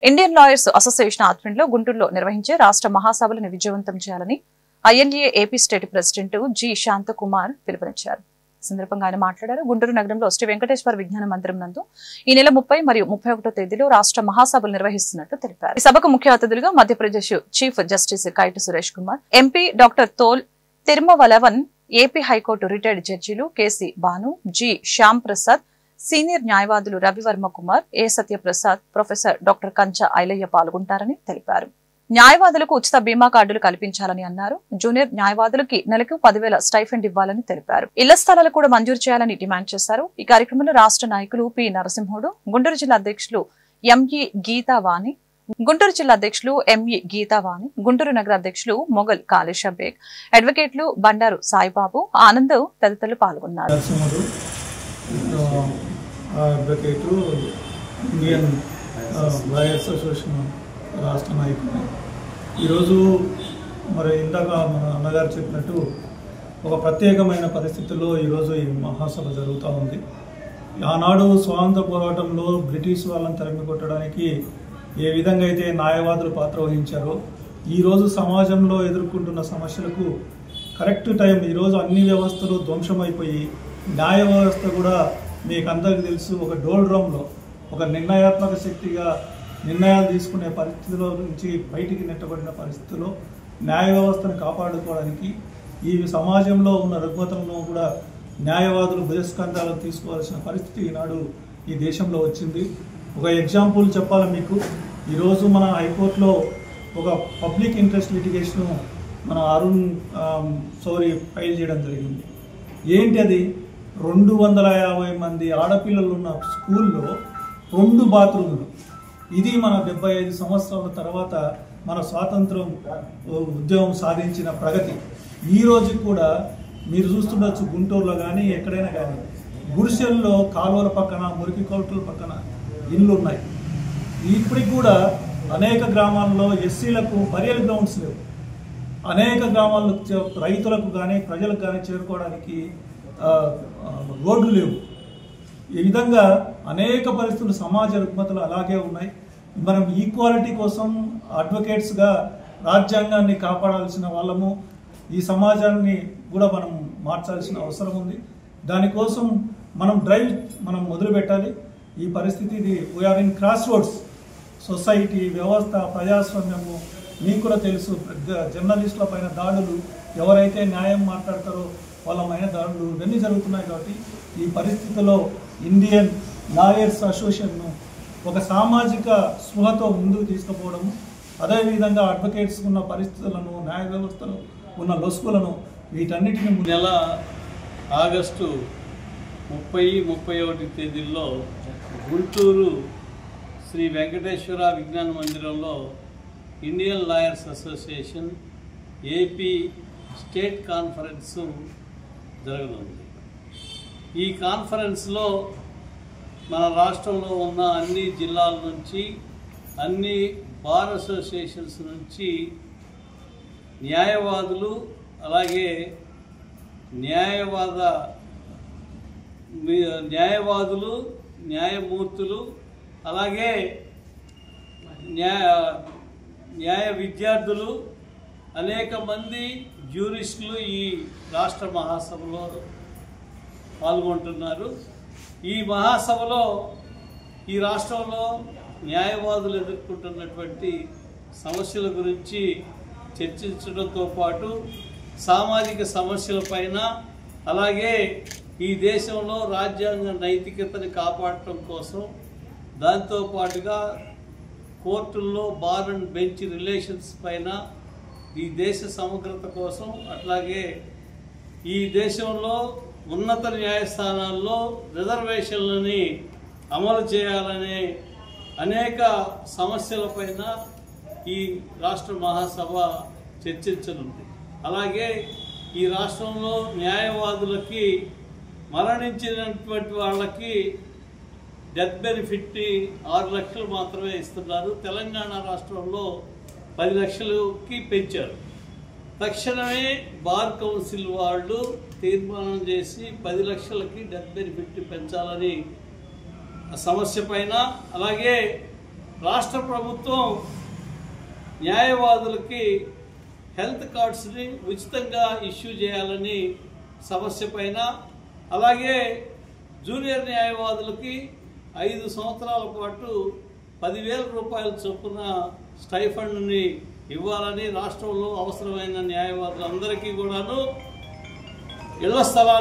Indian lawyers association ఆధ్వర్యంలో గుంటూరులో నిర్వహించే రాష్ట్ర మహాసభలను విజయవంతం చేయాలని ILA AP state president G Shanthakumar పిలుపునిచ్చారు. సందర్భంగా ఆయన మాట్లాడారు. గుంటూరు నగరంలో శ్రీ వెంకటేశ్వర విజ్ఞాన మందిరం నందు ఈ నెల 30 మరియు 31వ తేదీలో రాష్ట్ర మహాసభలు నిర్వహిస్తున్నట్లు తెలిపారు. ఈ సభకు ముఖ్య అతిథులుగా Madhya Pradesh chief justice Kait Suresh Kumar, MP doctor Thol Thirumavalavan, AP high court retired జడ్జీలు KC Banu, G Shyam Prasad, senior న్యాయవాదులు Ravi Varma Kumar, A Satya Prasad, professor doctor Kancha Ilaiah పాల్గొంటారని తెలిపారు. న్యాయవాదులకు ఉచిత బీమా కార్డులు కల్పించాలని అన్నారు. జూనియర్ న్యాయవాదులకి నెలకు 10,000 స్టైఫెండ్ ఇవ్వాలని తెలిపారు. ఇళ్ల స్థలాలు కూడా మంజూరు చేయాలని డిమాండ్ చేశారు. ఈ కార్యక్రమంలో రాష్ట్ర నాయకులు పి నరసింహుడు, గుంటూరు జిల్లా అధ్యక్షులు ఎంఈ గీతావాణి, గుంటూరు జిల్లా అధ్యక్షులు ఎంఈ గీతావాణి, గుంటూరు నగర అధ్యక్షులు మొగల్ కాళేశ బేగ్, అడ్వకేట్లు బండారు సాయిబాబు, ఆనంద్ తదితరులు పాల్గొన్నారు. ఇండియన్ లాయర్స్ అసోసియేషన్ రాష్ట్ర నాయకుడు ఈరోజు మరి ఇందాక మన అన్నగారు చెప్పినట్టు ఒక ప్రత్యేకమైన పరిస్థితుల్లో ఈరోజు ఈ మహాసభ జరుగుతూ ఉంది. ఆనాడు స్వాతంత్ర పోరాటంలో బ్రిటిష్ వాళ్ళని తరిమి కొట్టడానికి ఏ విధంగా అయితే న్యాయవాదులు పాత్ర వహించారో ఈరోజు సమాజంలో ఎదుర్కొంటున్న సమస్యలకు కరెక్ట్ టైం ఈరోజు అన్ని వ్యవస్థలు ధ్వంసమైపోయి న్యాయ వ్యవస్థ కూడా మీకు అందరికీ తెలుసు ఒక డోల్ డ్రమ్లో ఒక నిర్ణయాత్మక శక్తిగా నిర్ణయాలు తీసుకునే పరిస్థితిలో నుంచి బయటికి నెట్టబడిన పరిస్థితిలో న్యాయ వ్యవస్థను కాపాడుకోవడానికి ఈ సమాజంలో ఉన్న రుగ్మతలను కూడా న్యాయవాదులు భుజస్కంధాలను తీసుకోవాల్సిన పరిస్థితి ఈనాడు ఈ దేశంలో వచ్చింది. ఒక ఎగ్జాంపుల్ చెప్పాలి మీకు, ఈరోజు మన హైకోర్టులో ఒక పబ్లిక్ ఇంట్రెస్ట్ లిటిగేషన్ మన అరుణ్ సౌరి ఫైల్ చేయడం జరిగింది. ఏంటి అది? 250 మంది ఆడపిల్లలు ఉన్న స్కూల్లో 2 బాత్రూములు. ఇది మన 75 సంవత్సరాల తర్వాత మన స్వాతంత్రం ఉద్యమం సాధించిన ప్రగతి. ఈ రోజు కూడా మీరు చూస్తుండొచ్చు గుంటూరులో కానీ ఎక్కడైనా కానీ గుడిసెల్లో కాలువల పక్కన మురికి కొట్టుల పక్కన ఇళ్ళు ఉన్నాయి. ఇప్పటికి కూడా అనేక గ్రామాల్లో ఎస్సీలకు బరియల్ గ్రౌండ్స్ లేవు. అనేక గ్రామాల్లో రైతులకు కానీ ప్రజలకు కానీ చేరుకోవడానికి రోడ్లు లేవు. ఈ విధంగా అనేక పరిస్థితులు సమాజ రుగ్మతలు అలాగే ఉన్నాయి. మనం ఈక్వాలిటీ కోసం అడ్వకేట్స్గా రాజ్యాంగాన్ని కాపాడాల్సిన వాళ్ళము, ఈ సమాజాన్ని కూడా మనం మార్చాల్సిన అవసరం ఉంది. దానికోసం మనం మొదలు పెట్టాలి. ఈ పరిస్థితి we are in crossroads. Society వ్యవస్థ ప్రజాస్వామ్యము మీకు కూడా తెలుసు. జర్నలిస్టుల పైన దాడులు, ఎవరైతే న్యాయం మాట్లాడతారో వాళ్ళ పైన దాడులు ఇవన్నీ జరుగుతున్నాయి. కాబట్టి ఈ పరిస్థితిలో ఇండియన్ లాయర్స్ అసోసియేషన్ను ఒక సామాజిక స్పృహతో ముందుకు తీసుకుపోవడము, అదేవిధంగా అడ్వకేట్స్ ఉన్న పరిస్థితులను, న్యాయ వ్యవస్థలో ఉన్న లొసుకులను వీటన్నిటిని నెల ఆగస్టు 30-31 తేదీల్లో గుంటూరు శ్రీ వెంకటేశ్వర విజ్ఞాన మందిరంలో Indian lawyers association AP state conference జరగనుంది. ఈ కాన్ఫరెన్స్లో మన రాష్ట్రంలో ఉన్న అన్ని జిల్లాల నుంచి, అన్ని బార్ అసోసియేషన్స్ నుంచి న్యాయవాదులు, అలాగే న్యాయమూర్తులు, అలాగే న్యాయ విద్యార్థులు, అనేక మంది జ్యూరిస్టులు ఈ రాష్ట్ర మహాసభలో పాల్గొంటున్నారు. ఈ మహాసభలో ఈ రాష్ట్రంలో న్యాయవాదులు ఎదుర్కొంటున్నటువంటి సమస్యల గురించి చర్చించడంతో పాటు సామాజిక సమస్యలపైన, అలాగే ఈ దేశంలో రాజ్యాంగ నైతికతని కాపాడటం కోసం, దాంతోపాటుగా కోర్టుల్లో బార్ అండ్ బెంచ్ రిలేషన్స్ పైన, ఈ దేశ సమగ్రత కోసం, అట్లాగే ఈ దేశంలో ఉన్నత న్యాయస్థానాల్లో రిజర్వేషన్లని అమలు చేయాలనే అనేక సమస్యలపైన ఈ రాష్ట్ర మహాసభ చర్చించనుంది. అలాగే ఈ రాష్ట్రంలో న్యాయవాదులకి మరణించినటువంటి వాళ్ళకి డెత్ బెనిఫిట్ 6 లక్షలు మాత్రమే ఇస్తున్నారు. తెలంగాణ రాష్ట్రంలో 10 లక్షలకి పెంచారు. తక్షణమే బార్ కౌన్సిల్ వాళ్ళు తీర్మానం చేసి 10 లక్షలకి డెత్ బెనిఫిట్ పెంచాలని సమస్య పైన, అలాగే రాష్ట్ర ప్రభుత్వం న్యాయవాదులకి హెల్త్ కార్డ్స్ని ఉచితంగా ఇష్యూ చేయాలని సమస్య పైన, అలాగే జూనియర్ న్యాయవాదులకి 5 సంవత్సరాల పాటు 10,000 రూపాయల చొప్పున స్టైఫండ్ని ఇవ్వాలని రాష్ట్రంలో అవసరమైన న్యాయవాదులందరికీ కూడాను ఇళ్ల స్థలాలు